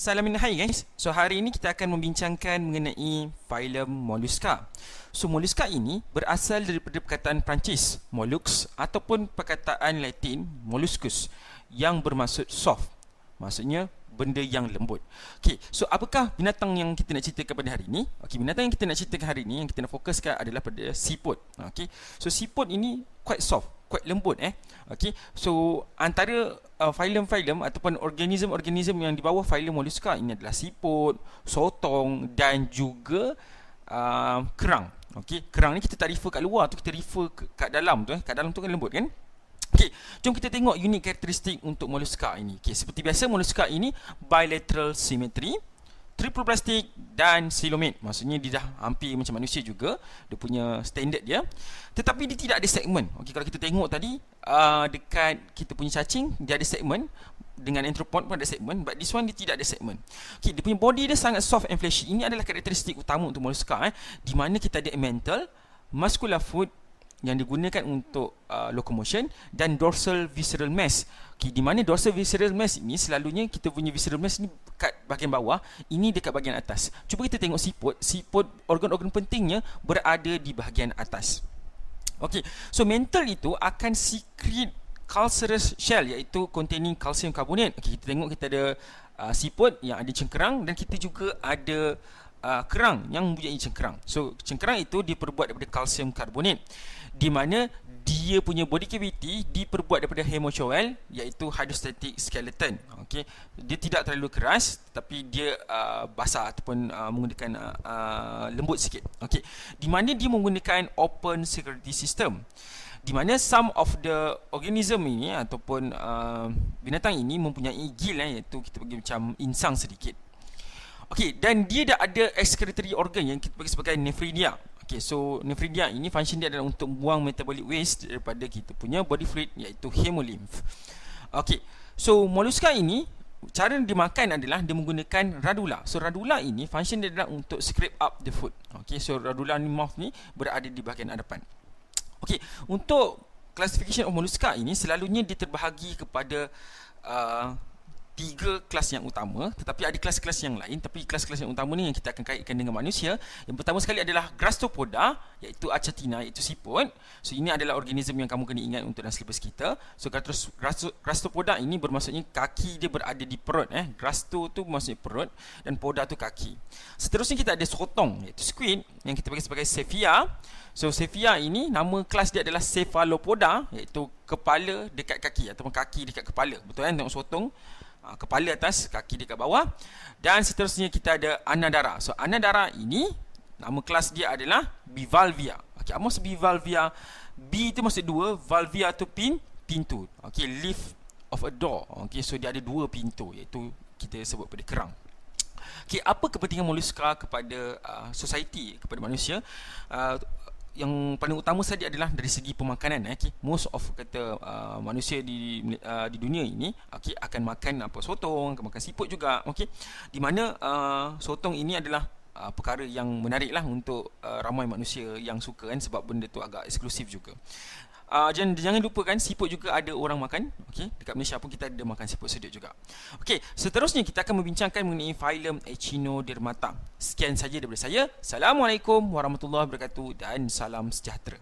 Salamin hai guys. So hari ini kita akan membincangkan mengenai filem Mollusca. So Mollusca ini berasal daripada perkataan Perancis Mollux ataupun perkataan Latin Molluscus yang bermaksud soft. Maksudnya benda yang lembut. Okey, so apakah binatang yang kita nak ceritakan pada hari ini? Okey, binatang yang kita nak ceritakan hari ini, yang kita nak fokuskan adalah pada siput. Okey, so siput ini quite soft, quite lembut Okey, so antara filem-filem ataupun organism-organism yang di bawah filem Mollusca ini adalah siput, sotong dan juga kerang. Okey, kerang ni kita tak refer kat luar tu, kita refer kat dalam tu kat dalam tu kan lembut kan? Okey, jom kita tengok unik karakteristik untuk Mollusca ini. Okey, seperti biasa Mollusca ini bilateral symmetry, triple plastic dan coelomate. Maksudnya dia dah hampir macam manusia juga, dia punya standard dia. Tetapi dia tidak ada segmen. Okey, kalau kita tengok tadi dekat kita punya cacing, dia ada segmen. Dengan anthropod pun ada segmen, but this one dia tidak ada segmen. Okey, dia punya body dia sangat soft and fleshy. Ini adalah karakteristik utama untuk Mollusca di mana kita ada mantle, muscular foot yang digunakan untuk locomotion dan dorsal visceral mass. Okay, di mana dorsal visceral mass ini selalunya kita punya visceral mass ni kat bahagian bawah, ini dekat bahagian atas. Cuba kita tengok siput. Siput organ-organ pentingnya berada di bahagian atas. Okey, so mantle itu akan secrete calcareous shell iaitu containing calcium carbonate. Okey, kita tengok kita ada siput yang ada cengkerang dan kita juga ada kerang yang mempunyai cengkerang. So cengkerang itu diperbuat daripada calcium carbonate, di mana dia punya body cavity diperbuat daripada hemocoel iaitu hydrostatic skeleton. Okey, dia tidak terlalu keras tapi dia basah ataupun menggunakan lembut sikit. Okey, di mana dia menggunakan open security system, di mana some of the organism ini ataupun binatang ini mempunyai gill iaitu kita bagi macam insang sedikit. Okey, dan dia dah ada excretory organ yang kita bagi sebagai nephridia. Okey, so nephridia ini function dia adalah untuk buang metabolic waste daripada kita punya body fluid iaitu hemolymph. Okey, so Mollusca ini cara dia makan adalah dia menggunakan radula. So radula ini function dia adalah untuk scrape up the food. Okey, so radula ni mouth ni berada di bahagian hadapan. Okey, untuk classification of Mollusca ini selalunya dia terbahagi kepada 3 kelas yang utama, tetapi ada kelas-kelas yang lain. Tapi kelas-kelas yang utama ni yang kita akan kaitkan dengan manusia. Yang pertama sekali adalah Gastropoda, iaitu Achatina, iaitu siput. So ini adalah organism yang kamu kena ingat untuk dalam syllabus kita. So Gastropoda ini bermaksudnya kaki dia berada di perut. Gastro tu maksudnya perut dan poda tu kaki. Seterusnya kita ada sotong, iaitu squid, yang kita panggil sebagai Cephia. So Cephia ini nama kelas dia adalah Cephalopoda, iaitu kepala dekat kaki ataupun kaki dekat kepala. Betul kan? Tengok sotong, kepala atas, kaki dekat bawah. Dan seterusnya kita ada Anadara. So Anadara ini nama kelas dia adalah Bivalvia. Okey, apa maksud Bivalvia? B itu maksud dua, valvia tu pintu. Okey, leaf of a door. Okey, so dia ada 2 pintu, iaitu kita sebut pada kerang. Okey, apa kepentingan Mollusca kepada society, kepada manusia? Yang paling utama saja adalah dari segi pemakanan. Okay. Most of manusia di dunia ini akan makan sotong, akan makan siput juga. Okay. Di mana sotong ini adalah perkara yang menarik lah untuk ramai manusia yang suka kan, sebab benda tu agak eksklusif juga. Jangan lupakan siput juga ada orang makan. Okay. Dekat Malaysia pun kita ada makan siput sedut juga. Okay. Seterusnya kita akan membincangkan mengenai filem Echinodermata. Sekian saja daripada saya. Assalamualaikum warahmatullahi wabarakatuh dan salam sejahtera.